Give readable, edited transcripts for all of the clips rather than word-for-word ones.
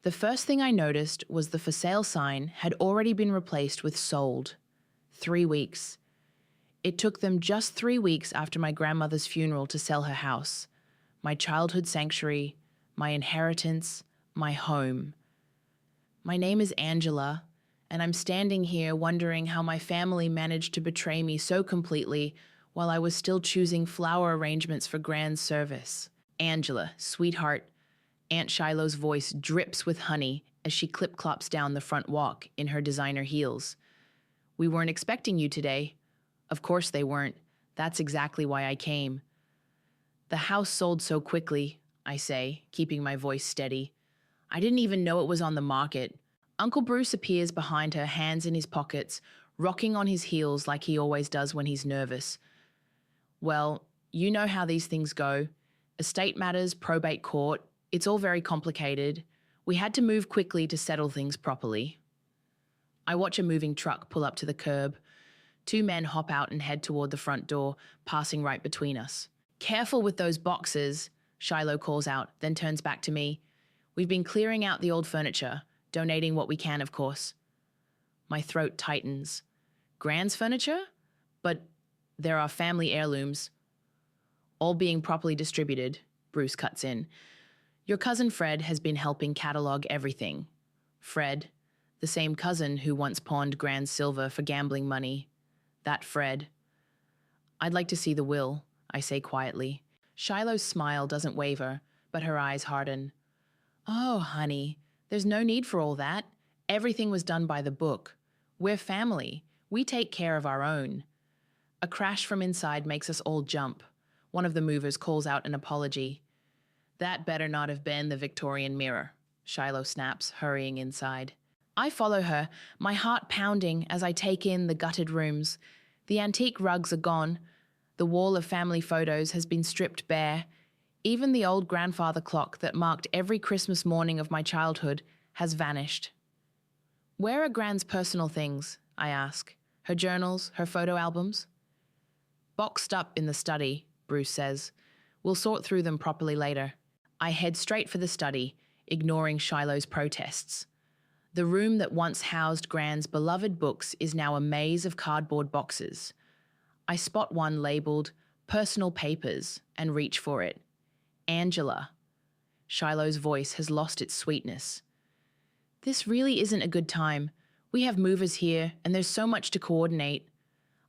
The first thing I noticed was the for sale sign had already been replaced with sold. 3 weeks. It took them just 3 weeks after my grandmother's funeral to sell her house, my childhood sanctuary, my inheritance, my home. My name is Angela, and I'm standing here wondering how my family managed to betray me so completely while I was still choosing flower arrangements for grand service. Angela, sweetheart. Aunt Shiloh's voice drips with honey as she clip-clops down the front walk in her designer heels. We weren't expecting you today. Of course they weren't. That's exactly why I came. The house sold so quickly, I say, keeping my voice steady. I didn't even know it was on the market. Uncle Bruce appears behind her, hands in his pockets, rocking on his heels like he always does when he's nervous. Well, you know how these things go. Estate matters, probate court, it's all very complicated. We had to move quickly to settle things properly. I watch a moving truck pull up to the curb. 2 men hop out and head toward the front door, passing right between us. Careful with those boxes, Shiloh calls out, then turns back to me. We've been clearing out the old furniture, donating what we can, of course. My throat tightens. Grand's furniture? But there are family heirlooms. All being properly distributed, Bruce cuts in. Your cousin Fred has been helping catalog everything. Fred, the same cousin who once pawned Grand's silver for gambling money. That Fred. I'd like to see the will, I say quietly. Shiloh's smile doesn't waver, but her eyes harden. Oh, honey, there's no need for all that. Everything was done by the book. We're family. We take care of our own. A crash from inside makes us all jump. One of the movers calls out an apology. That better not have been the Victorian mirror, Shiloh snaps, hurrying inside. I follow her, my heart pounding as I take in the gutted rooms. The antique rugs are gone. The wall of family photos has been stripped bare. Even the old grandfather clock that marked every Christmas morning of my childhood has vanished. Where are Grand's personal things? I ask. Her journals, her photo albums? Boxed up in the study, Bruce says. We'll sort through them properly later. I head straight for the study, ignoring Shiloh's protests. The room that once housed Grand's beloved books is now a maze of cardboard boxes. I spot one labeled Personal Papers and reach for it. Angela. Shiloh's voice has lost its sweetness. This really isn't a good time. We have movers here, and there's so much to coordinate.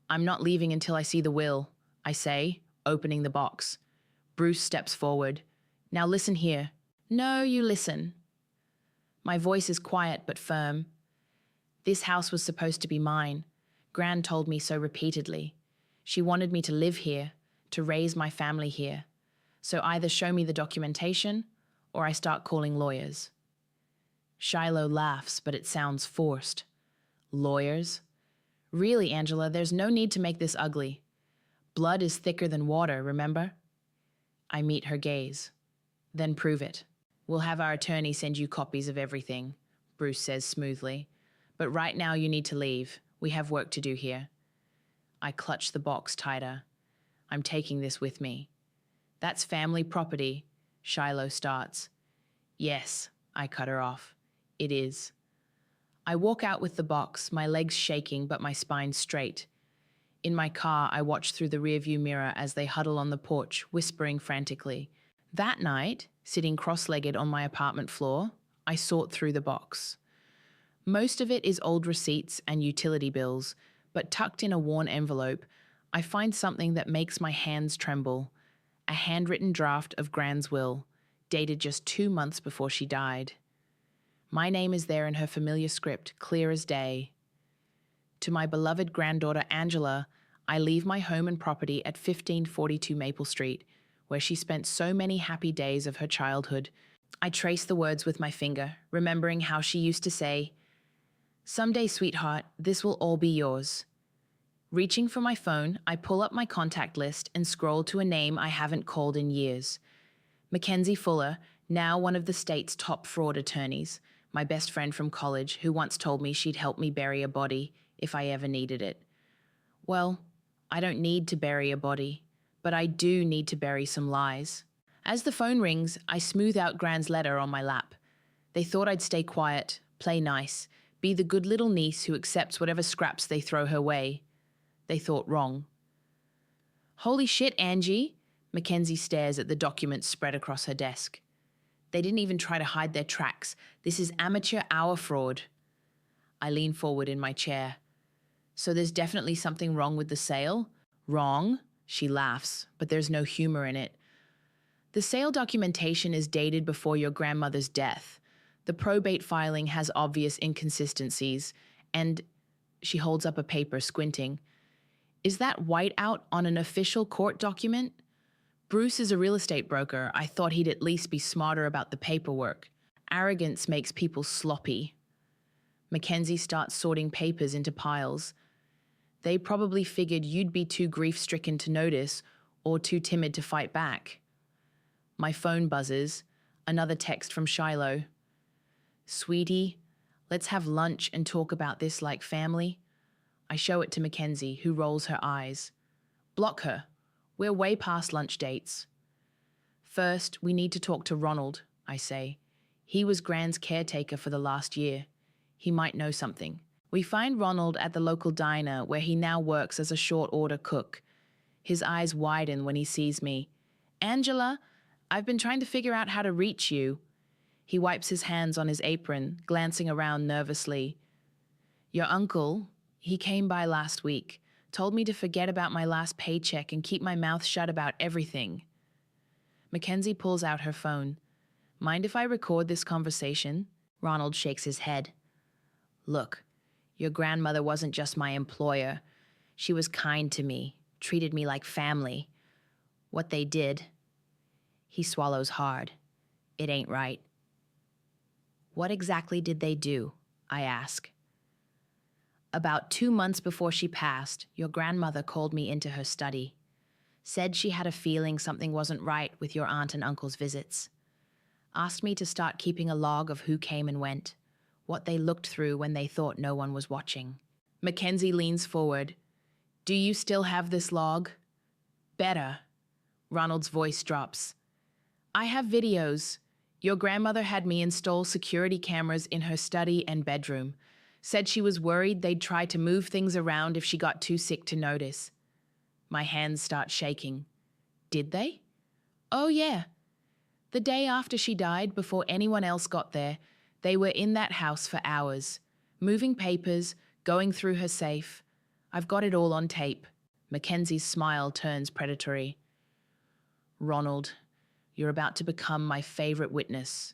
I'm not leaving until I see the will, I say, opening the box. Bruce steps forward. Now listen here. No, you listen. My voice is quiet but firm. This house was supposed to be mine. Gran told me so repeatedly. She wanted me to live here, to raise my family here. So either show me the documentation or I start calling lawyers. Shiloh laughs, but it sounds forced. Lawyers? Really, Angela, there's no need to make this ugly. Blood is thicker than water, remember? I meet her gaze. Then prove it. We'll have our attorney send you copies of everything, Bruce says smoothly. But right now you need to leave. We have work to do here. I clutch the box tighter. I'm taking this with me. That's family property, Shiloh starts. Yes, I cut her off. It is. I walk out with the box, my legs shaking but my spine straight. In my car, I watch through the rearview mirror as they huddle on the porch, whispering frantically. That night, sitting cross-legged on my apartment floor, I sort through the box. Most of it is old receipts and utility bills, but tucked in a worn envelope, I find something that makes my hands tremble. A handwritten draft of Gran's will, dated just 2 months before she died. My name is there in her familiar script, clear as day. To my beloved granddaughter Angela, I leave my home and property at 1542 Maple Street, where she spent so many happy days of her childhood. I trace the words with my finger, remembering how she used to say, "Someday, sweetheart, this will all be yours." Reaching for my phone, I pull up my contact list and scroll to a name I haven't called in years. Mackenzie Fuller, now one of the state's top fraud attorneys, my best friend from college who once told me she'd help me bury a body if I ever needed it. Well, I don't need to bury a body, but I do need to bury some lies. As the phone rings, I smooth out Gran's letter on my lap. They thought I'd stay quiet, play nice, be the good little niece who accepts whatever scraps they throw her way. They thought wrong. Holy shit, Angie! Mackenzie stares at the documents spread across her desk. They didn't even try to hide their tracks. This is amateur hour fraud. I lean forward in my chair. So there's definitely something wrong with the sale? Wrong? She laughs, but there's no humor in it. The sale documentation is dated before your grandmother's death. The probate filing has obvious inconsistencies, and she holds up a paper, squinting. Is that whiteout on an official court document? Bruce is a real estate broker. I thought he'd at least be smarter about the paperwork. Arrogance makes people sloppy. Mackenzie starts sorting papers into piles. They probably figured you'd be too grief-stricken to notice or too timid to fight back. My phone buzzes. Another text from Shiloh. Sweetie, let's have lunch and talk about this like family. I show it to Mackenzie, who rolls her eyes. Block her. We're way past lunch dates. First, we need to talk to Ronald, I say. He was Gran's caretaker for the last year. He might know something. We find Ronald at the local diner where he now works as a short-order cook. His eyes widen when he sees me. Angela, I've been trying to figure out how to reach you. He wipes his hands on his apron, glancing around nervously. Your uncle, he came by last week, told me to forget about my last paycheck and keep my mouth shut about everything. Mackenzie pulls out her phone. Mind if I record this conversation? Ronald shakes his head. Look, your grandmother wasn't just my employer. She was kind to me, treated me like family. What they did, he swallows hard. It ain't right. What exactly did they do? I ask. About 2 months before she passed, your grandmother called me into her study. Said she had a feeling something wasn't right with your aunt and uncle's visits. Asked me to start keeping a log of who came and went, what they looked through when they thought no one was watching. Mackenzie leans forward. Do you still have this log? Better. Ronald's voice drops. I have videos. Your grandmother had me install security cameras in her study and bedroom. Said she was worried they'd try to move things around if she got too sick to notice. My hands start shaking. Did they? Oh, yeah. The day after she died, before anyone else got there, they were in that house for hours, moving papers, going through her safe. I've got it all on tape. Mackenzie's smile turns predatory. Ronald, you're about to become my favorite witness.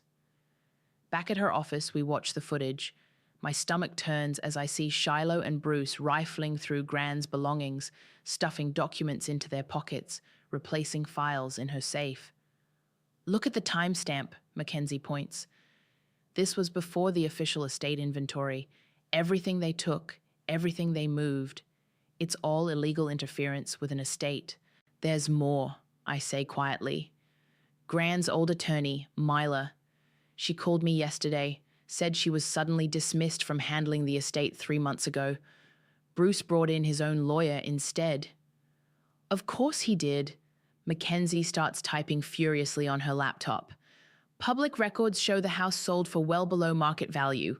Back at her office, we watch the footage. My stomach turns as I see Shiloh and Bruce rifling through Gran's belongings, stuffing documents into their pockets, replacing files in her safe. Look at the timestamp, Mackenzie points. This was before the official estate inventory. Everything they took, everything they moved. It's all illegal interference with an estate. There's more, I say quietly. Gran's old attorney, Myla. She called me yesterday, said she was suddenly dismissed from handling the estate 3 months ago. Bruce brought in his own lawyer instead. Of course he did. Mackenzie starts typing furiously on her laptop. Public records show the house sold for well below market value.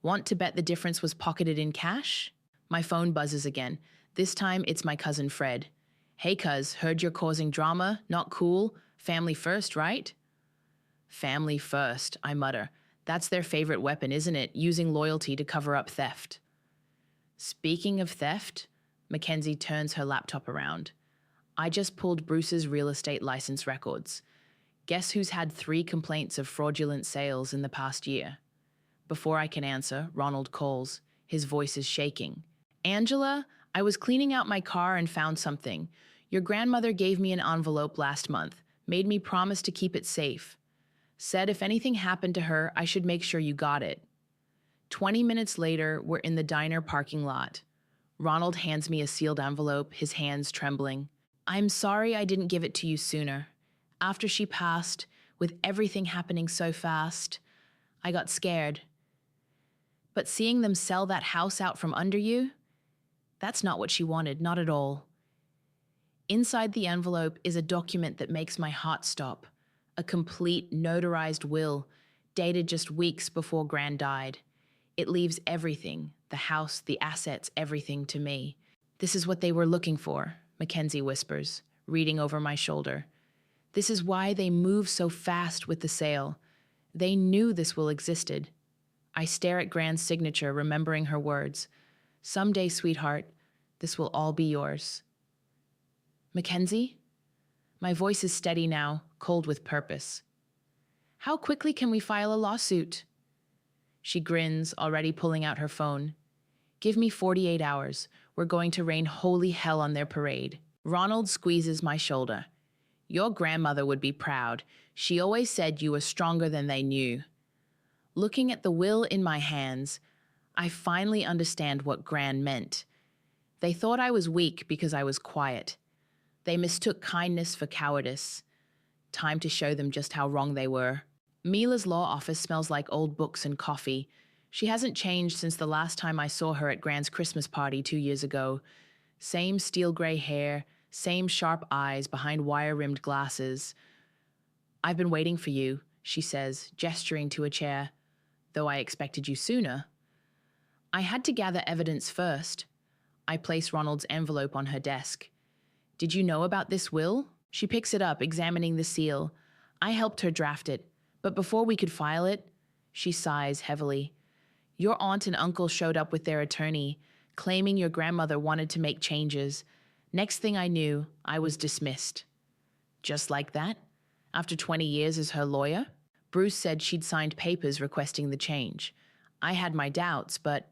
Want to bet the difference was pocketed in cash? My phone buzzes again. This time it's my cousin Fred. Hey cuz, heard you're causing drama? Not cool? Family first, right? Family first, I mutter. That's their favorite weapon, isn't it? Using loyalty to cover up theft. Speaking of theft, Mackenzie turns her laptop around. I just pulled Bruce's real estate license records. Guess who's had 3 complaints of fraudulent sales in the past year? Before I can answer, Ronald calls. His voice is shaking. Angela, I was cleaning out my car and found something. Your grandmother gave me an envelope last month, made me promise to keep it safe. Said if anything happened to her, I should make sure you got it. 20 minutes later, we're in the diner parking lot. Ronald hands me a sealed envelope, his hands trembling. I'm sorry I didn't give it to you sooner. After she passed, with everything happening so fast, I got scared. But seeing them sell that house out from under you, that's not what she wanted, not at all. Inside the envelope is a document that makes my heart stop. A complete, notarized will, dated just weeks before Gran died. It leaves everything, the house, the assets, everything to me. This is what they were looking for, Mackenzie whispers, reading over my shoulder. This is why they move so fast with the sale. They knew this will existed. I stare at Gran's signature, remembering her words. Someday, sweetheart, this will all be yours. Mackenzie? My voice is steady now, cold with purpose. How quickly can we file a lawsuit? She grins, already pulling out her phone. Give me 48 hours. We're going to rain holy hell on their parade. Ronald squeezes my shoulder. Your grandmother would be proud. She always said you were stronger than they knew. Looking at the will in my hands, I finally understand what Gran meant. They thought I was weak because I was quiet. They mistook kindness for cowardice. Time to show them just how wrong they were. Mila's law office smells like old books and coffee. She hasn't changed since the last time I saw her at Gran's Christmas party 2 years ago. Same steel gray hair, same sharp eyes behind wire-rimmed glasses. I've been waiting for you, she says, gesturing to a chair, though I expected you sooner. I had to gather evidence first. I place Ronald's envelope on her desk. Did you know about this will? She picks it up, examining the seal. I helped her draft it, but before we could file it, she sighs heavily. Your aunt and uncle showed up with their attorney, claiming your grandmother wanted to make changes. Next thing I knew, I was dismissed. Just like that? After 20 years as her lawyer? Bruce said she'd signed papers requesting the change. I had my doubts, but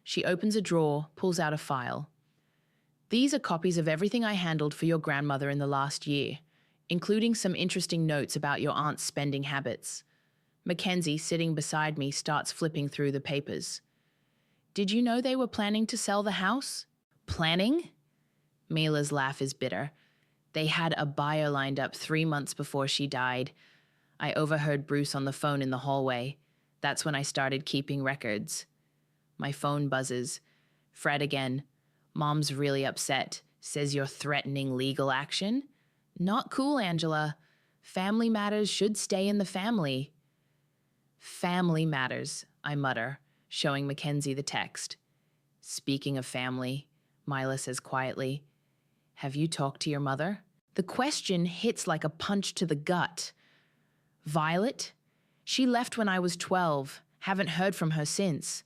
she opens a drawer, pulls out a file. These are copies of everything I handled for your grandmother in the last year, including some interesting notes about your aunt's spending habits. Mackenzie, sitting beside me, starts flipping through the papers. Did you know they were planning to sell the house? Planning? Mila's laugh is bitter. They had a buyer lined up 3 months before she died. I overheard Bruce on the phone in the hallway. That's when I started keeping records. My phone buzzes. Fred again. Mom's really upset. Says you're threatening legal action? Not cool, Angela. Family matters should stay in the family. Family matters, I mutter, showing Mackenzie the text. Speaking of family, Mila says quietly, have you talked to your mother? The question hits like a punch to the gut. Violet? She left when I was 12. Haven't heard from her since.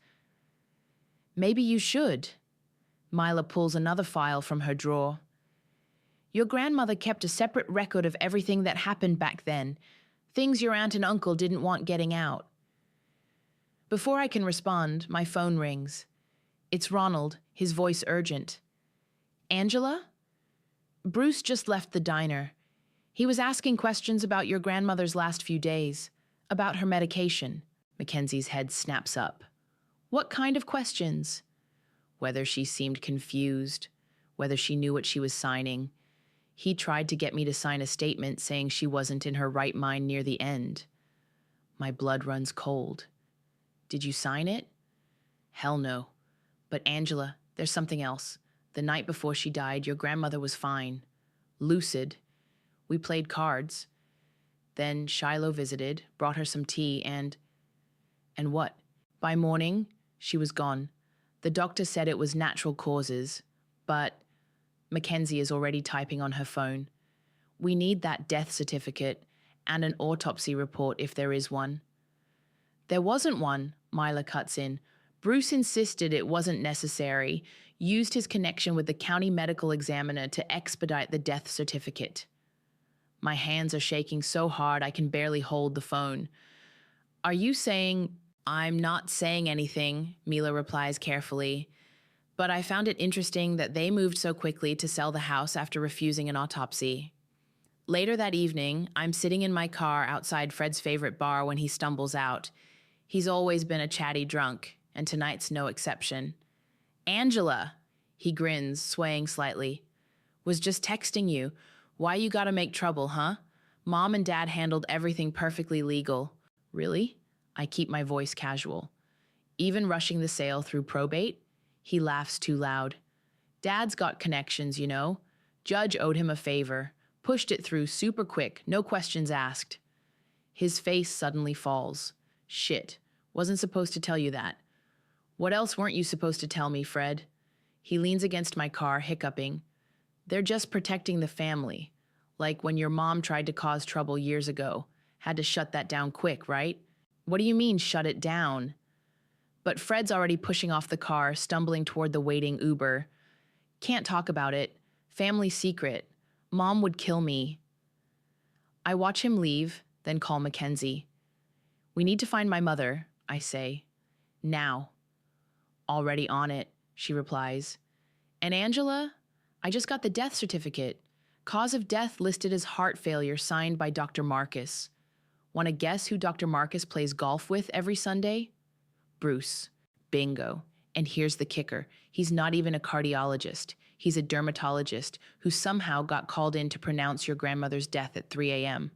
Maybe you should. Mila pulls another file from her drawer. Your grandmother kept a separate record of everything that happened back then, things your aunt and uncle didn't want getting out. Before I can respond, my phone rings. It's Ronald, his voice urgent. Angela? Bruce just left the diner. He was asking questions about your grandmother's last few days, about her medication. Mackenzie's head snaps up. What kind of questions? Whether she seemed confused, whether she knew what she was signing. He tried to get me to sign a statement saying she wasn't in her right mind near the end. My blood runs cold. Did you sign it? Hell no. But Angela, there's something else. The night before she died, your grandmother was fine. Lucid. We played cards. Then Shiloh visited, brought her some tea, and what? By morning, she was gone. The doctor said it was natural causes, but Mackenzie is already typing on her phone. We need that death certificate and an autopsy report if there is one. There wasn't one, Mila cuts in. Bruce insisted it wasn't necessary, used his connection with the county medical examiner to expedite the death certificate. My hands are shaking so hard I can barely hold the phone. Are you saying... I'm not saying anything, Mila replies carefully, but I found it interesting that they moved so quickly to sell the house after refusing an autopsy. Later that evening, I'm sitting in my car outside Fred's favorite bar when he stumbles out. He's always been a chatty drunk, and tonight's no exception. Angela, he grins, swaying slightly, was just texting you. Why you gotta make trouble, huh? Mom and Dad handled everything perfectly legal. Really? I keep my voice casual. Even rushing the sale through probate? He laughs too loud. Dad's got connections, you know. Judge owed him a favor. Pushed it through super quick, no questions asked. His face suddenly falls. Shit. Wasn't supposed to tell you that. What else weren't you supposed to tell me, Fred? He leans against my car, hiccuping. They're just protecting the family. Like when your mom tried to cause trouble years ago. Had to shut that down quick, right? What do you mean, shut it down? But Fred's already pushing off the car, stumbling toward the waiting Uber. Can't talk about it. Family secret. Mom would kill me. I watch him leave, then call Mackenzie. We need to find my mother, I say. Now. Already on it, she replies. And Angela? I just got the death certificate. Cause of death listed as heart failure, signed by Dr. Marcus. Want to guess who Dr. Marcus plays golf with every Sunday? Bruce. Bingo. And here's the kicker. He's not even a cardiologist. He's a dermatologist who somehow got called in to pronounce your grandmother's death at 3 a.m.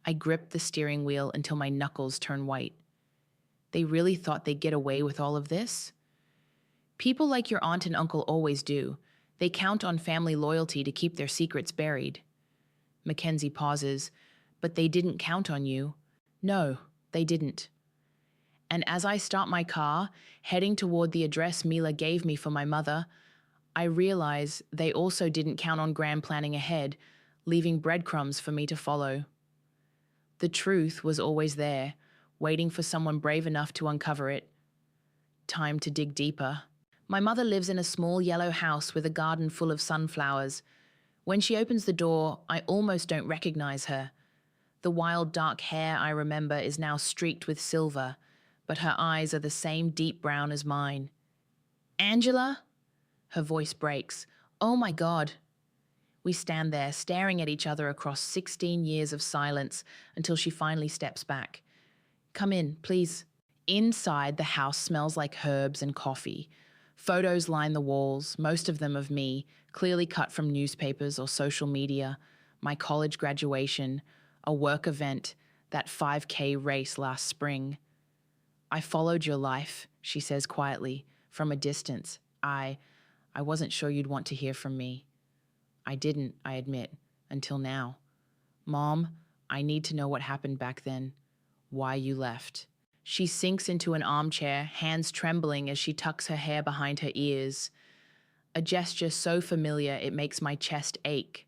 I grip the steering wheel until my knuckles turn white. They really thought they'd get away with all of this? People like your aunt and uncle always do. They count on family loyalty to keep their secrets buried. Mackenzie pauses. But they didn't count on you. No, they didn't. And as I start my car, heading toward the address Mila gave me for my mother, I realize they also didn't count on Gran planning ahead, leaving breadcrumbs for me to follow. The truth was always there, waiting for someone brave enough to uncover it. Time to dig deeper. My mother lives in a small yellow house with a garden full of sunflowers. When she opens the door, I almost don't recognize her. The wild dark hair I remember is now streaked with silver, but her eyes are the same deep brown as mine. Angela? Her voice breaks. Oh my God. We stand there, staring at each other across 16 years of silence until she finally steps back. Come in, please. Inside, the house smells like herbs and coffee. Photos line the walls, most of them of me, clearly cut from newspapers or social media, my college graduation, a work event, that 5K race last spring. I followed your life, she says quietly, from a distance. I wasn't sure you'd want to hear from me. I didn't, I admit, until now. Mom, I need to know what happened back then, why you left. She sinks into an armchair, hands trembling as she tucks her hair behind her ears. A gesture so familiar it makes my chest ache.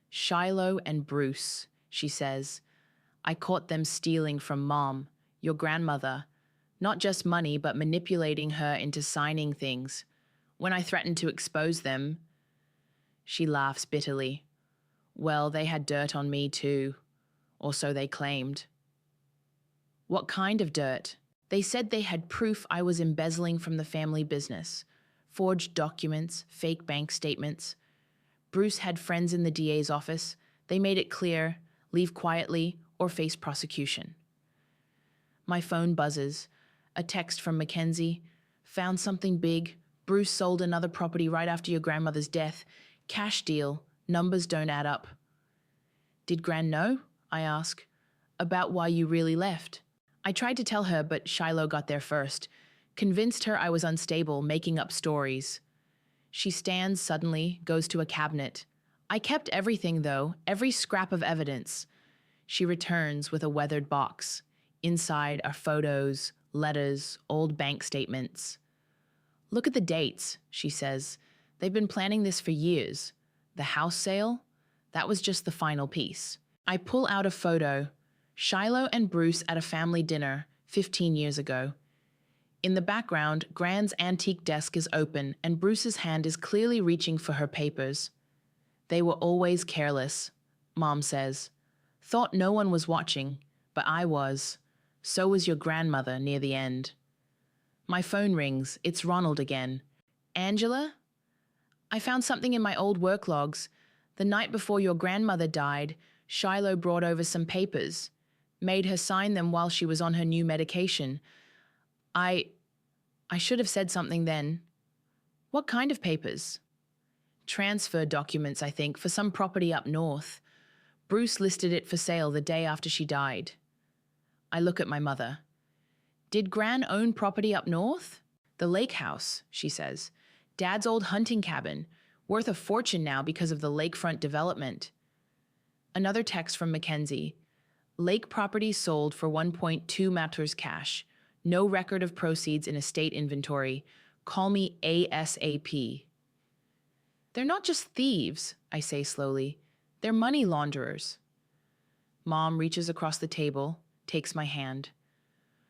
Shiloh and Bruce, she says. I caught them stealing from Mom, your grandmother. Not just money, but manipulating her into signing things. When I threatened to expose them, she laughs bitterly. Well, they had dirt on me too. Or so they claimed. What kind of dirt? They said they had proof I was embezzling from the family business. Forged documents, fake bank statements. Bruce had friends in the DA's office. They made it clear, leave quietly or face prosecution. My phone buzzes. A text from Mackenzie. Found something big. Bruce sold another property right after your grandmother's death. Cash deal. Numbers don't add up. Did Gran know? I ask. About why you really left. I tried to tell her, but Shiloh got there first. Convinced her I was unstable, making up stories. She stands suddenly, goes to a cabinet. I kept everything, though, every scrap of evidence. She returns with a weathered box. Inside are photos, letters, old bank statements. Look at the dates, she says. They've been planning this for years. The house sale? That was just the final piece. I pull out a photo. Shiloh and Bruce at a family dinner 15 years ago. In the background, Gran's antique desk is open and Bruce's hand is clearly reaching for her papers. They were always careless, Mom says. Thought no one was watching, but I was. So was your grandmother near the end. My phone rings. It's Ronald again. Angela? I found something in my old work logs. The night before your grandmother died, Shiloh brought over some papers. Made her sign them while she was on her new medication. I should have said something then. What kind of papers? Transfer documents, I think, for some property up north. Bruce listed it for sale the day after she died. I look at my mother. Did Gran own property up north? The lake house, she says. Dad's old hunting cabin, worth a fortune now because of the lakefront development. Another text from Mackenzie. Lake property sold for 1.2 matters cash. No record of proceeds in estate inventory. Call me ASAP. They're not just thieves, I say slowly. They're money launderers. Mom reaches across the table, takes my hand.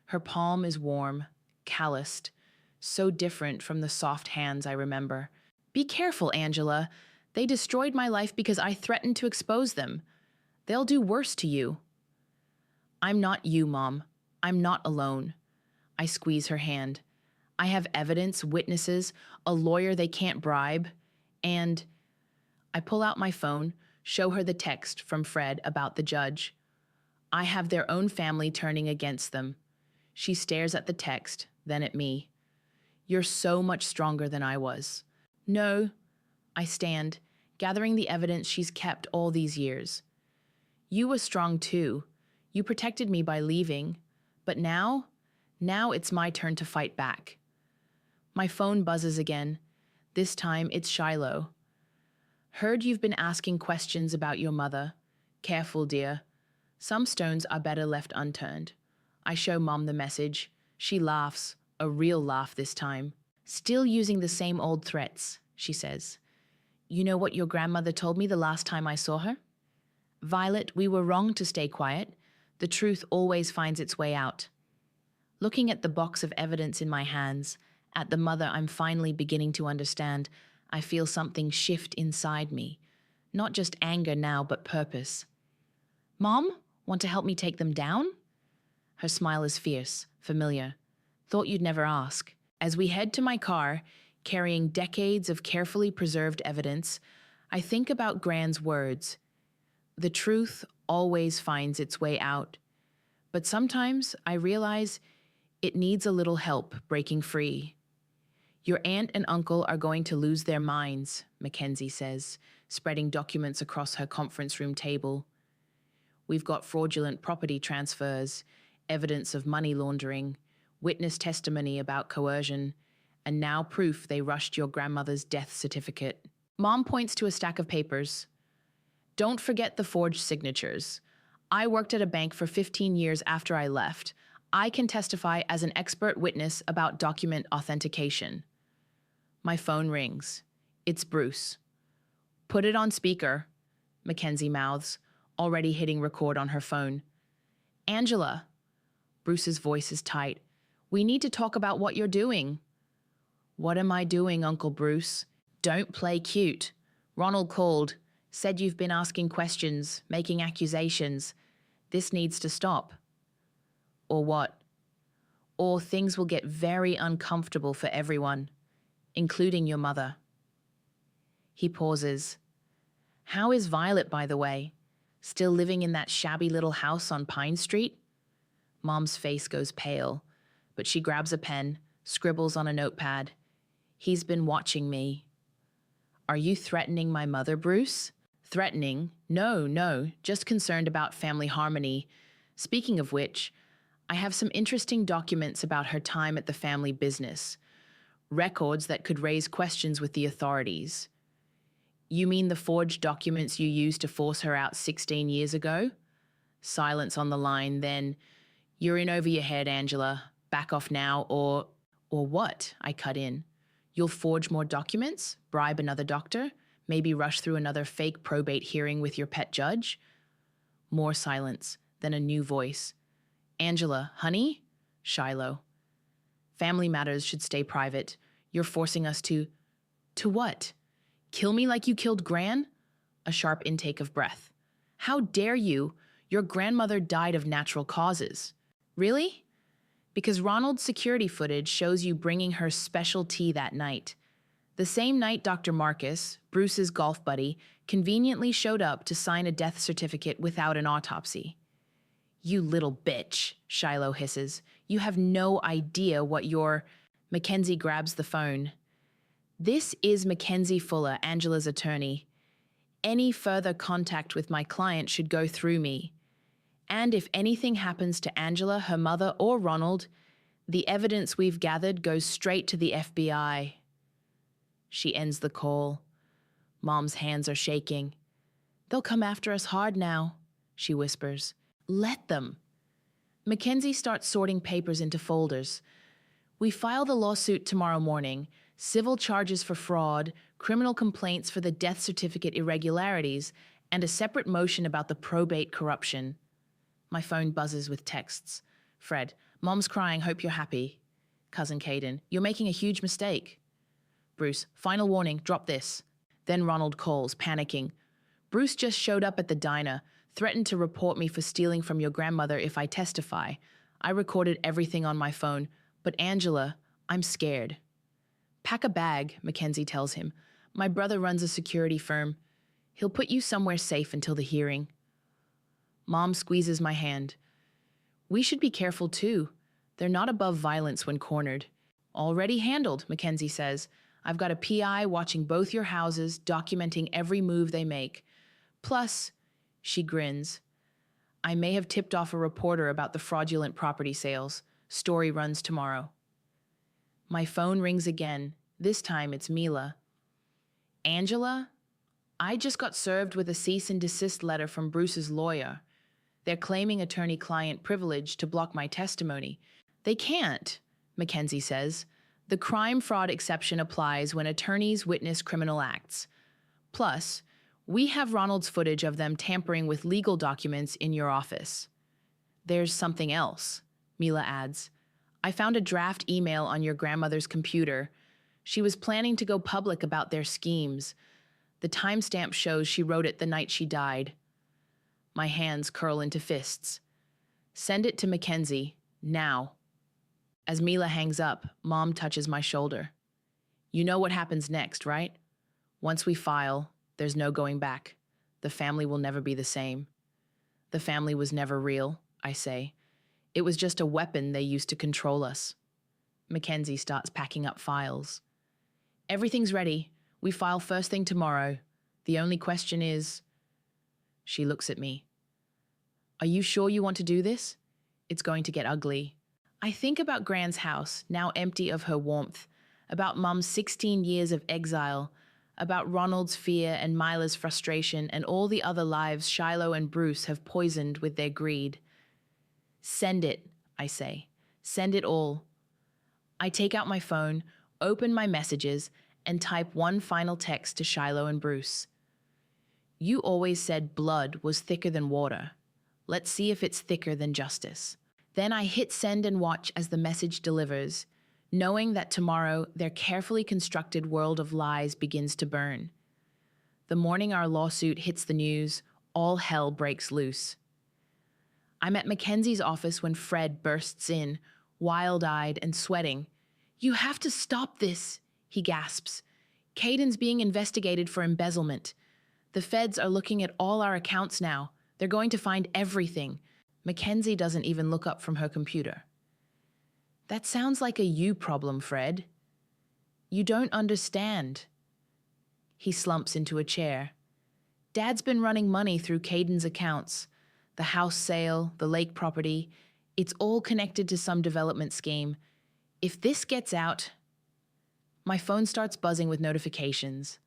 Her palm is warm, calloused, so different from the soft hands I remember. Be careful, Angela. They destroyed my life because I threatened to expose them. They'll do worse to you. I'm not you, Mom. I'm not alone. I squeeze her hand. I have evidence, witnesses, a lawyer they can't bribe, and I pull out my phone, show her the text from Fred about the judge. I have their own family turning against them. She stares at the text, then at me. You're so much stronger than I was. No, I stand, gathering the evidence she's kept all these years. You were strong too. You protected me by leaving. But now it's my turn to fight back. My phone buzzes again. This time it's Shiloh. Heard you've been asking questions about your mother. Careful, dear. Some stones are better left unturned. I show Mom the message. She laughs, a real laugh this time. Still using the same old threats, she says. You know what your grandmother told me the last time I saw her? Violet, we were wrong to stay quiet. The truth always finds its way out. Looking at the box of evidence in my hands, at the mother I'm finally beginning to understand, I feel something shift inside me. Not just anger now, but purpose. Mom, want to help me take them down? Her smile is fierce, familiar. Thought you'd never ask. As we head to my car, carrying decades of carefully preserved evidence, I think about Gran's words. The truth always finds its way out. But sometimes I realize it needs a little help breaking free. Your aunt and uncle are going to lose their minds, Mackenzie says, spreading documents across her conference room table. We've got fraudulent property transfers, evidence of money laundering, witness testimony about coercion, and now proof they rushed your grandmother's death certificate. Mom points to a stack of papers. Don't forget the forged signatures. I worked at a bank for 15 years after I left. I can testify as an expert witness about document authentication. My phone rings. It's Bruce. Put it on speaker, Mackenzie mouths, already hitting record on her phone. Angela. Bruce's voice is tight. We need to talk about what you're doing. What am I doing, Uncle Bruce? Don't play cute. Ronald called, said you've been asking questions, making accusations. This needs to stop. Or what? Or things will get very uncomfortable for everyone, including your mother. He pauses. How is Violet, by the way? Still living in that shabby little house on Pine Street? Mom's face goes pale, but she grabs a pen, scribbles on a notepad. He's been watching me. Are you threatening my mother, Bruce? Threatening? No, just concerned about family harmony. Speaking of which, I have some interesting documents about her time at the family business. Records that could raise questions with the authorities. You mean the forged documents you used to force her out 16 years ago? Silence on the line, then, you're in over your head, Angela. Back off now, or what? I cut in. You'll forge more documents? Bribe another doctor? Maybe rush through another fake probate hearing with your pet judge? More silence, then a new voice. Angela, honey? Shiloh. Family matters should stay private. You're forcing us to what? Kill me like you killed Gran? A sharp intake of breath. How dare you? Your grandmother died of natural causes. Really? Because Ronald's security footage shows you bringing her special tea that night. The same night Dr. Marcus, Bruce's golf buddy, conveniently showed up to sign a death certificate without an autopsy. You little bitch, Shiloh hisses. You have no idea what you're... Mackenzie grabs the phone. This is Mackenzie Fuller, Angela's attorney. Any further contact with my client should go through me. And if anything happens to Angela, her mother, or Ronald, the evidence we've gathered goes straight to the FBI. She ends the call. Mom's hands are shaking. They'll come after us hard now, she whispers. Let them. Mackenzie starts sorting papers into folders. We file the lawsuit tomorrow morning. Civil charges for fraud, criminal complaints for the death certificate irregularities, and a separate motion about the probate corruption. My phone buzzes with texts. Fred, Mom's crying, hope you're happy. Cousin Caden, you're making a huge mistake. Bruce, final warning, drop this. Then Ronald calls, panicking. Bruce just showed up at the diner, threatened to report me for stealing from your grandmother if I testify. I recorded everything on my phone, but Angela, I'm scared. Pack a bag, Mackenzie tells him. My brother runs a security firm. He'll put you somewhere safe until the hearing. Mom squeezes my hand. We should be careful too. They're not above violence when cornered. Already handled, Mackenzie says. I've got a PI watching both your houses, documenting every move they make. Plus, she grins, I may have tipped off a reporter about the fraudulent property sales. Story runs tomorrow. My phone rings again. This time it's Mila. Angela? I just got served with a cease and desist letter from Bruce's lawyer. They're claiming attorney-client privilege to block my testimony. They can't, Mackenzie says. The crime-fraud exception applies when attorneys witness criminal acts. Plus, we have Ronald's footage of them tampering with legal documents in your office. There's something else, Mila adds. I found a draft email on your grandmother's computer. She was planning to go public about their schemes. The timestamp shows she wrote it the night she died. My hands curl into fists. Send it to Mackenzie, now. As Mila hangs up, Mom touches my shoulder. You know what happens next, right? Once we file, there's no going back. The family will never be the same. The family was never real, I say. It was just a weapon they used to control us. Mackenzie starts packing up files. Everything's ready. We file first thing tomorrow. The only question is... She looks at me. Are you sure you want to do this? It's going to get ugly. I think about Gran's house, now empty of her warmth, about Mum's 16 years of exile, about Ronald's fear and Mila's frustration and all the other lives Shiloh and Bruce have poisoned with their greed. Send it, I say. Send it all. I take out my phone, open my messages, and type one final text to Shiloh and Bruce. You always said blood was thicker than water. Let's see if it's thicker than justice. Then I hit send and watch as the message delivers, knowing that tomorrow their carefully constructed world of lies begins to burn. The morning our lawsuit hits the news, all hell breaks loose. I'm at Mackenzie's office when Fred bursts in, wild-eyed and sweating. You have to stop this, he gasps. Caden's being investigated for embezzlement. The feds are looking at all our accounts now. They're going to find everything. Mackenzie doesn't even look up from her computer. That sounds like a you problem, Fred. You don't understand. He slumps into a chair. Dad's been running money through Caden's accounts. The house sale, the lake property, it's all connected to some development scheme. If this gets out... My phone starts buzzing with notifications.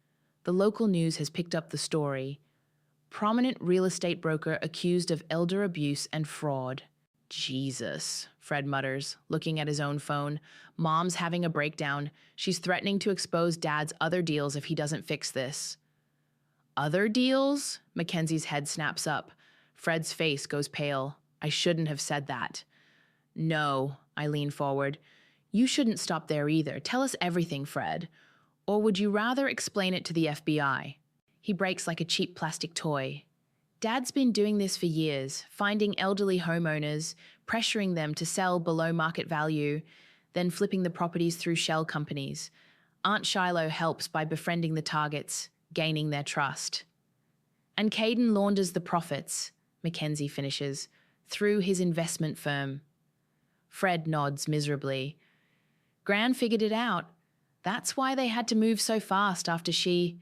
The local news has picked up the story. Prominent real estate broker accused of elder abuse and fraud. Jesus, Fred mutters, looking at his own phone. Mom's having a breakdown. She's threatening to expose Dad's other deals if he doesn't fix this. Other deals? Mackenzie's head snaps up. Fred's face goes pale. I shouldn't have said that. No, I lean forward. You shouldn't stop there either. Tell us everything, Fred. Or would you rather explain it to the FBI? He breaks like a cheap plastic toy. Dad's been doing this for years, finding elderly homeowners, pressuring them to sell below market value, then flipping the properties through shell companies. Aunt Shiloh helps by befriending the targets, gaining their trust. And Caden launders the profits, Mackenzie finishes, through his investment firm. Fred nods miserably. Gran figured it out. That's why they had to move so fast after she...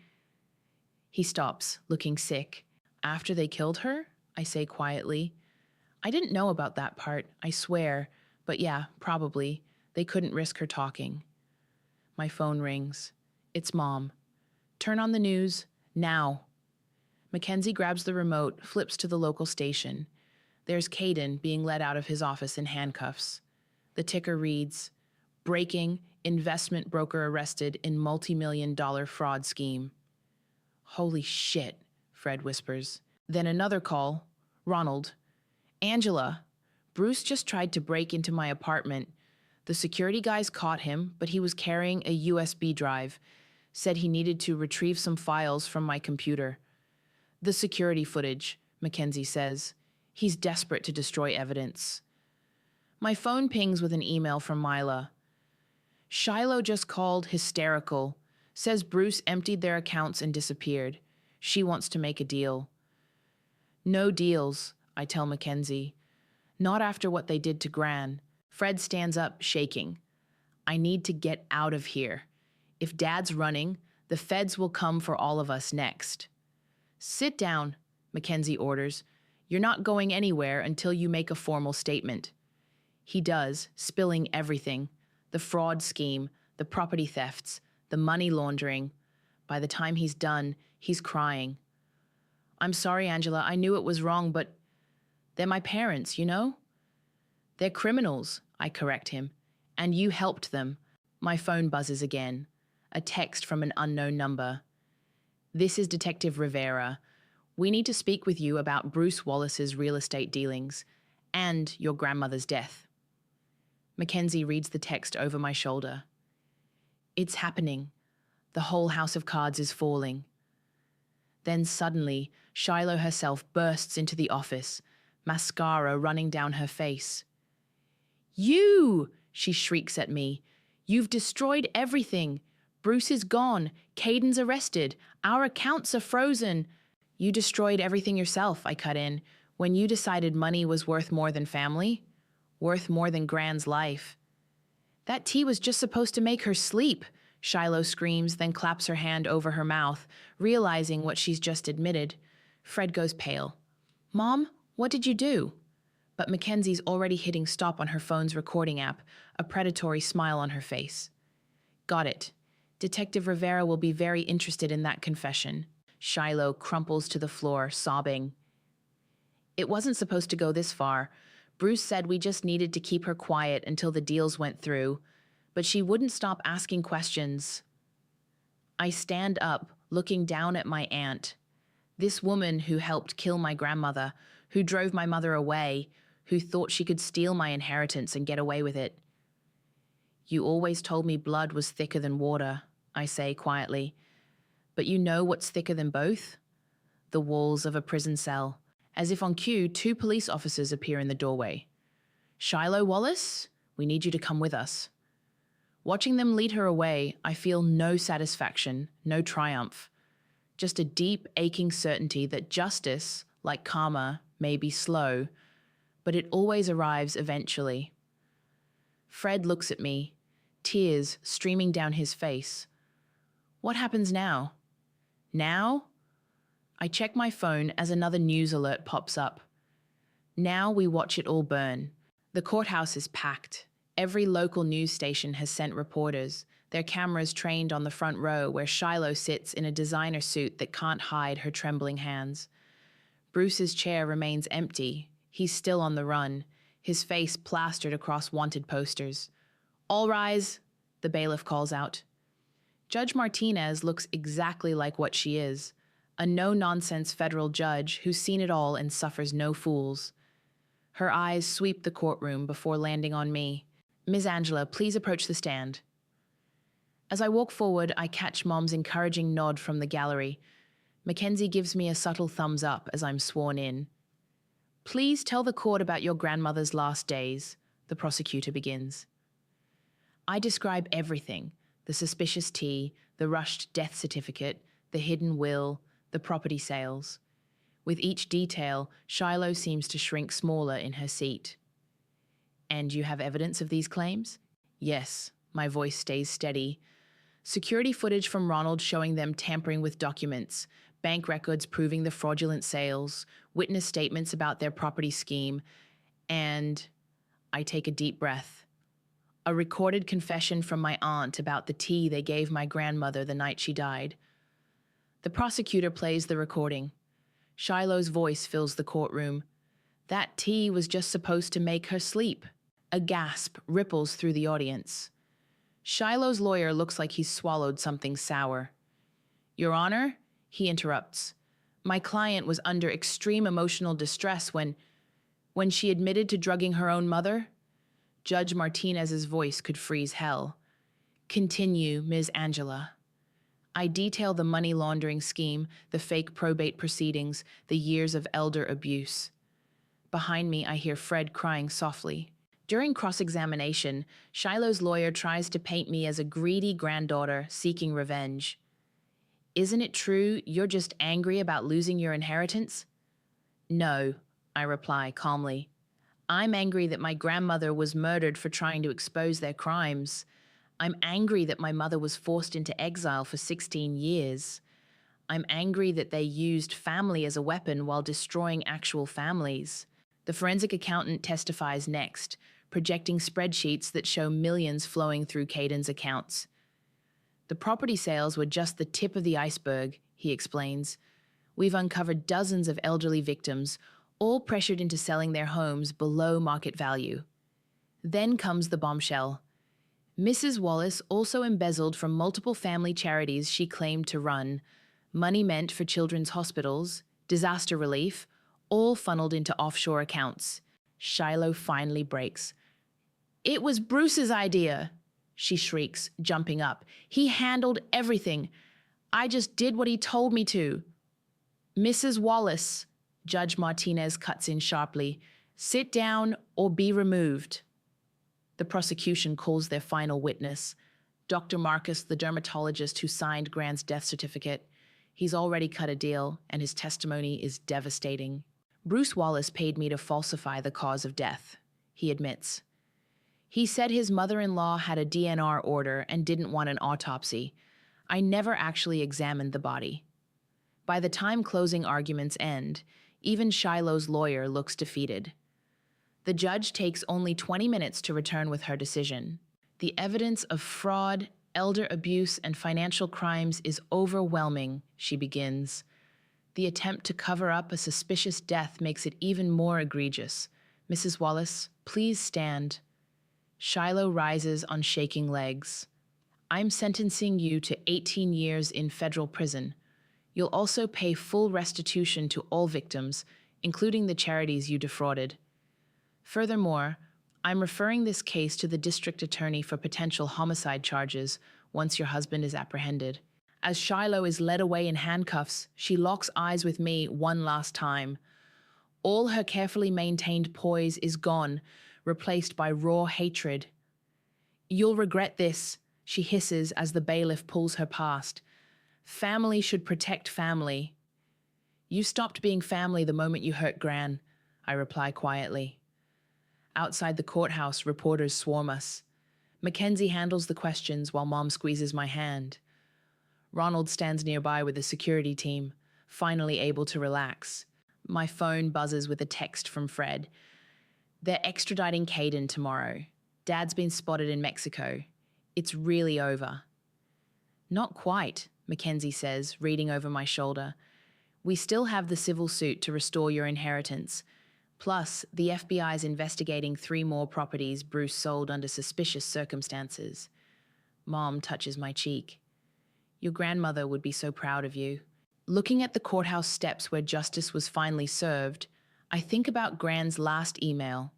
He stops, looking sick. After they killed her? I say quietly. I didn't know about that part, I swear. But yeah, probably. They couldn't risk her talking. My phone rings. It's Mom. Turn on the news, now. Mackenzie grabs the remote, flips to the local station. There's Caden being led out of his office in handcuffs. The ticker reads, "Breaking, investment broker arrested in multi-million-dollar fraud scheme." "Holy shit," Fred whispers. Then another call. Ronald. "Angela, Bruce just tried to break into my apartment. The security guys caught him, but he was carrying a USB drive. Said he needed to retrieve some files from my computer." "The security footage," Mackenzie says. "He's desperate to destroy evidence." My phone pings with an email from Mila. "Shiloh just called, hysterical. Says Bruce emptied their accounts and disappeared. She wants to make a deal." "No deals," I tell Mackenzie. "Not after what they did to Gran." Fred stands up, shaking. "I need to get out of here. If Dad's running, the feds will come for all of us next." "Sit down," Mackenzie orders. "You're not going anywhere until you make a formal statement." He does, spilling everything. The fraud scheme, the property thefts, the money laundering. By the time he's done, he's crying. "I'm sorry, Angela, I knew it was wrong, but they're my parents, you know?" "They're criminals," I correct him. "And you helped them." My phone buzzes again. A text from an unknown number. "This is Detective Rivera. We need to speak with you about Bruce Wallace's real estate dealings and your grandmother's death." Mackenzie reads the text over my shoulder. "It's happening. The whole house of cards is falling." Then suddenly, Shiloh herself bursts into the office, mascara running down her face. "You!" she shrieks at me. "You've destroyed everything. Bruce is gone. Caden's arrested. Our accounts are frozen." "You destroyed everything yourself," I cut in, "when you decided money was worth more than family, worth more than Gran's life." "That tea was just supposed to make her sleep," Shiloh screams, then claps her hand over her mouth, realizing what she's just admitted. Fred goes pale. "Mom, what did you do?" But Mackenzie's already hitting stop on her phone's recording app, a predatory smile on her face. "Got it. Detective Rivera will be very interested in that confession." Shiloh crumples to the floor, sobbing. "It wasn't supposed to go this far. Bruce said we just needed to keep her quiet until the deals went through, but she wouldn't stop asking questions." I stand up, looking down at my aunt. This woman who helped kill my grandmother, who drove my mother away, who thought she could steal my inheritance and get away with it. "You always told me blood was thicker than water," I say quietly. "But you know what's thicker than both? The walls of a prison cell." As if on cue, 2 police officers appear in the doorway. "Shiloh Wallace, we need you to come with us." Watching them lead her away, I feel no satisfaction, no triumph. Just a deep, aching certainty that justice, like karma, may be slow, but it always arrives eventually. Fred looks at me, tears streaming down his face. What happens now? Now? I check my phone as another news alert pops up. Now we watch it all burn. The courthouse is packed. Every local news station has sent reporters, their cameras trained on the front row where Shiloh sits in a designer suit that can't hide her trembling hands. Bruce's chair remains empty. He's still on the run, his face plastered across wanted posters. "All rise," the bailiff calls out. Judge Martinez looks exactly like what she is, a no-nonsense federal judge who's seen it all and suffers no fools. Her eyes sweep the courtroom before landing on me. "Ms. Angela, please approach the stand." As I walk forward, I catch Mom's encouraging nod from the gallery. Mackenzie gives me a subtle thumbs up as I'm sworn in. "Please tell the court about your grandmother's last days," the prosecutor begins. I describe everything: the suspicious tea, the rushed death certificate, the hidden will, the property sales. With each detail, Shiloh seems to shrink smaller in her seat. "And you have evidence of these claims?" "Yes," my voice stays steady. "Security footage from Ronald showing them tampering with documents, bank records proving the fraudulent sales, witness statements about their property scheme, and..." I take a deep breath. "A recorded confession from my aunt about the tea they gave my grandmother the night she died." The prosecutor plays the recording. Shiloh's voice fills the courtroom. That tea was just supposed to make her sleep. A gasp ripples through the audience. Shiloh's lawyer looks like he's swallowed something sour. Your Honor, he interrupts. My client was under extreme emotional distress when she admitted to drugging her own mother. Judge Martinez's voice could freeze hell. Continue, Ms. Angela. I detail the money laundering scheme, the fake probate proceedings, the years of elder abuse. Behind me, I hear Fred crying softly. During cross-examination, Shiloh's lawyer tries to paint me as a greedy granddaughter seeking revenge. Isn't it true you're just angry about losing your inheritance? No, I reply calmly. I'm angry that my grandmother was murdered for trying to expose their crimes. I'm angry that my mother was forced into exile for 16 years. I'm angry that they used family as a weapon while destroying actual families. The forensic accountant testifies next, projecting spreadsheets that show millions flowing through Caden's accounts. The property sales were just the tip of the iceberg, he explains. We've uncovered dozens of elderly victims, all pressured into selling their homes below market value. Then comes the bombshell. Mrs. Wallace also embezzled from multiple family charities she claimed to run, money meant for children's hospitals, disaster relief, all funneled into offshore accounts. Shiloh finally breaks. It was Bruce's idea, she shrieks, jumping up. He handled everything. I just did what he told me to. Mrs. Wallace, Judge Martinez cuts in sharply, sit down or be removed. The prosecution calls their final witness, Dr. Marcus, the dermatologist who signed Grant's death certificate. He's already cut a deal, and his testimony is devastating. Bruce Wallace paid me to falsify the cause of death, he admits. He said his mother-in-law had a DNR order and didn't want an autopsy. I never actually examined the body. By the time closing arguments end, even Shiloh's lawyer looks defeated. The judge takes only 20 minutes to return with her decision. The evidence of fraud, elder abuse, and financial crimes is overwhelming, she begins. The attempt to cover up a suspicious death makes it even more egregious. Mrs. Wallace, please stand. Shiloh rises on shaking legs. I'm sentencing you to 18 years in federal prison. You'll also pay full restitution to all victims, including the charities you defrauded. Furthermore, I'm referring this case to the district attorney for potential homicide charges once your husband is apprehended. As Shiloh is led away in handcuffs, she locks eyes with me one last time. All her carefully maintained poise is gone, replaced by raw hatred. You'll regret this, she hisses as the bailiff pulls her past. Family should protect family. You stopped being family the moment you hurt Gran, I reply quietly. Outside the courthouse, reporters swarm us. Mackenzie handles the questions while Mom squeezes my hand. Ronald stands nearby with the security team, finally able to relax. My phone buzzes with a text from Fred. They're extraditing Caden tomorrow. Dad's been spotted in Mexico. It's really over. Not quite, Mackenzie says, reading over my shoulder. We still have the civil suit to restore your inheritance. Plus, the FBI's investigating 3 more properties Bruce sold under suspicious circumstances. Mom touches my cheek. Your grandmother would be so proud of you. Looking at the courthouse steps where justice was finally served, I think about Gran's last email,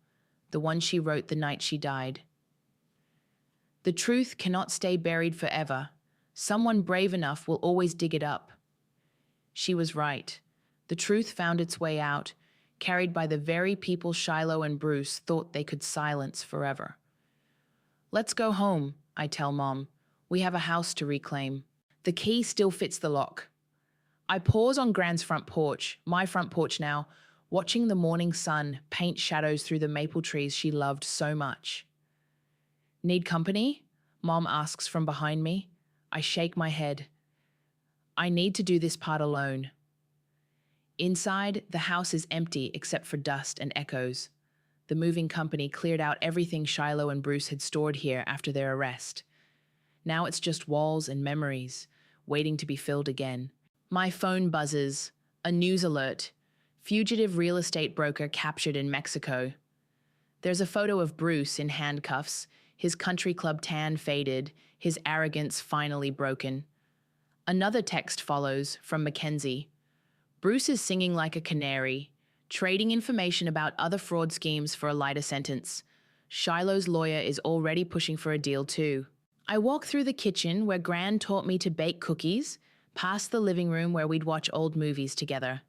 the one she wrote the night she died. The truth cannot stay buried forever. Someone brave enough will always dig it up. She was right. The truth found its way out, carried by the very people Shiloh and Bruce thought they could silence forever. Let's go home, I tell Mom. We have a house to reclaim. The key still fits the lock. I pause on Gran's front porch, my front porch now, watching the morning sun paint shadows through the maple trees she loved so much. Need company? Mom asks from behind me. I shake my head. I need to do this part alone. Inside, the house is empty except for dust and echoes. The moving company cleared out everything Shiloh and Bruce had stored here after their arrest. Now it's just walls and memories, waiting to be filled again. My phone buzzes. A news alert. Fugitive real estate broker captured in Mexico. There's a photo of Bruce in handcuffs, his country club tan faded, his arrogance finally broken. Another text follows from Mackenzie. Bruce is singing like a canary, trading information about other fraud schemes for a lighter sentence. Shiloh's lawyer is already pushing for a deal too. I walk through the kitchen where Gran taught me to bake cookies, past the living room where we'd watch old movies together,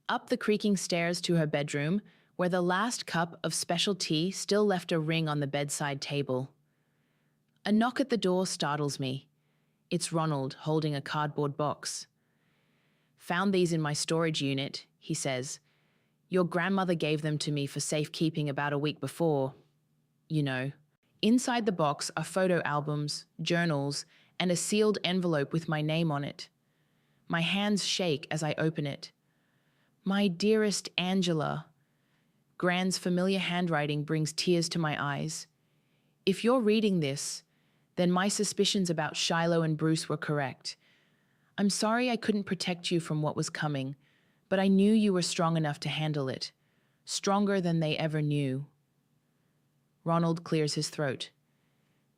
up the creaking stairs to her bedroom, where the last cup of special tea still left a ring on the bedside table. A knock at the door startles me. It's Ronald holding a cardboard box. "Found these in my storage unit," he says. "Your grandmother gave them to me for safekeeping about a week before. You know." Inside the box are photo albums, journals, and a sealed envelope with my name on it. My hands shake as I open it. "My dearest Angela." Gran's familiar handwriting brings tears to my eyes. "If you're reading this, then my suspicions about Shiloh and Bruce were correct. I'm sorry I couldn't protect you from what was coming, but I knew you were strong enough to handle it. Stronger than they ever knew." Ronald clears his throat.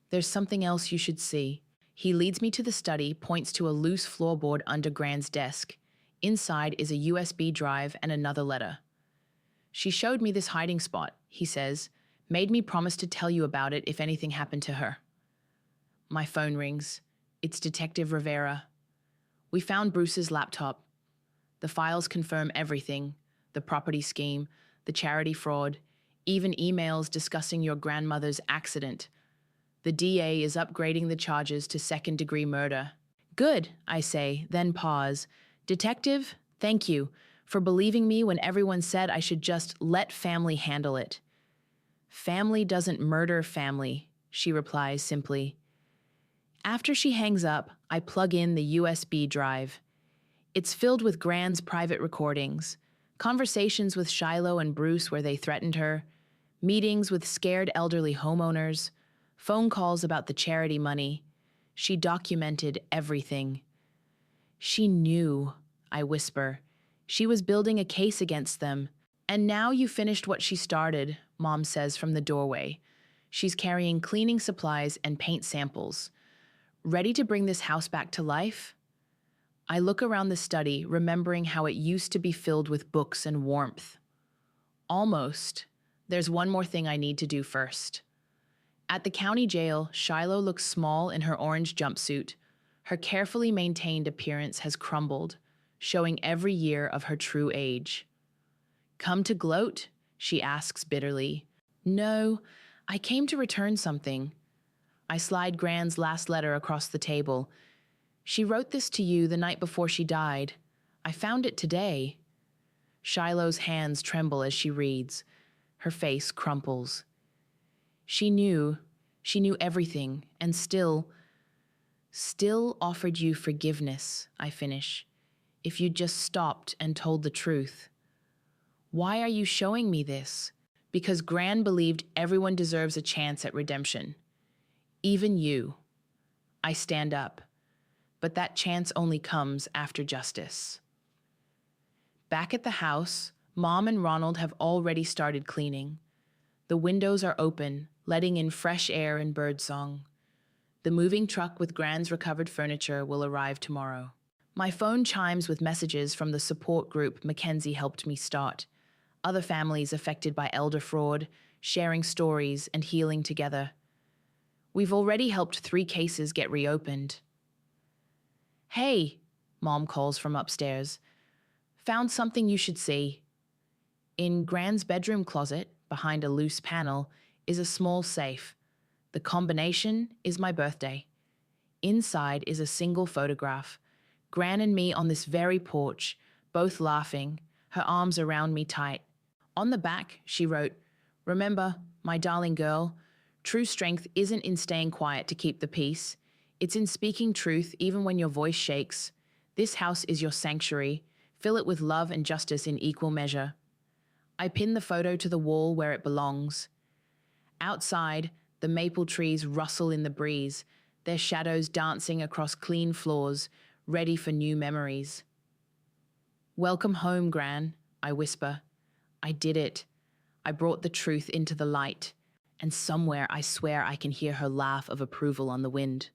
"There's something else you should see." He leads me to the study, points to a loose floorboard under Gran's desk. Inside is a USB drive and another letter. "She showed me this hiding spot," he says, "made me promise to tell you about it if anything happened to her." My phone rings. It's Detective Rivera. "We found Bruce's laptop. The files confirm everything, the property scheme, the charity fraud, even emails discussing your grandmother's accident. The DA is upgrading the charges to second-degree murder." "Good," I say, then pause. "Detective, thank you for believing me when everyone said I should just let family handle it." "Family doesn't murder family," she replies simply. After she hangs up, I plug in the USB drive. It's filled with Gran's private recordings, conversations with Shiloh and Bruce where they threatened her, meetings with scared elderly homeowners, phone calls about the charity money. She documented everything. "She knew," I whisper. "She was building a case against them. And now you finished what she started," Mom says from the doorway. She's carrying cleaning supplies and paint samples. "Ready to bring this house back to life?" I look around the study, remembering how it used to be filled with books and warmth. Almost. There's one more thing I need to do first. At the county jail, Shiloh looks small in her orange jumpsuit. Her carefully maintained appearance has crumbled, showing every year of her true age. "Come to gloat?" she asks bitterly. "No, I came to return something." I slide Gran's last letter across the table. "She wrote this to you the night before she died. I found it today." Shiloh's hands tremble as she reads. Her face crumples. She knew everything, and still offered you forgiveness," I finish. "If you'd just stopped and told the truth." "Why are you showing me this?" "Because Gran believed everyone deserves a chance at redemption. Even you." I stand up. But that chance only comes after justice. Back at the house, Mom and Ronald have already started cleaning. The windows are open, letting in fresh air and birdsong. The moving truck with Gran's recovered furniture will arrive tomorrow. My phone chimes with messages from the support group Mackenzie helped me start. Other families affected by elder fraud, sharing stories and healing together. We've already helped 3 cases get reopened. "Hey," Mom calls from upstairs. "Found something you should see." In Gran's bedroom closet, behind a loose panel, is a small safe. The combination is my birthday. Inside is a single photograph. Gran and me on this very porch, both laughing, her arms around me tight. On the back, she wrote, "Remember, my darling girl, true strength isn't in staying quiet to keep the peace. It's in speaking truth even when your voice shakes. This house is your sanctuary. Fill it with love and justice in equal measure." I pin the photo to the wall where it belongs. Outside, the maple trees rustle in the breeze, their shadows dancing across clean floors, ready for new memories. "Welcome home, Gran," I whisper. I did it. I brought the truth into the light. And somewhere I swear I can hear her laugh of approval on the wind.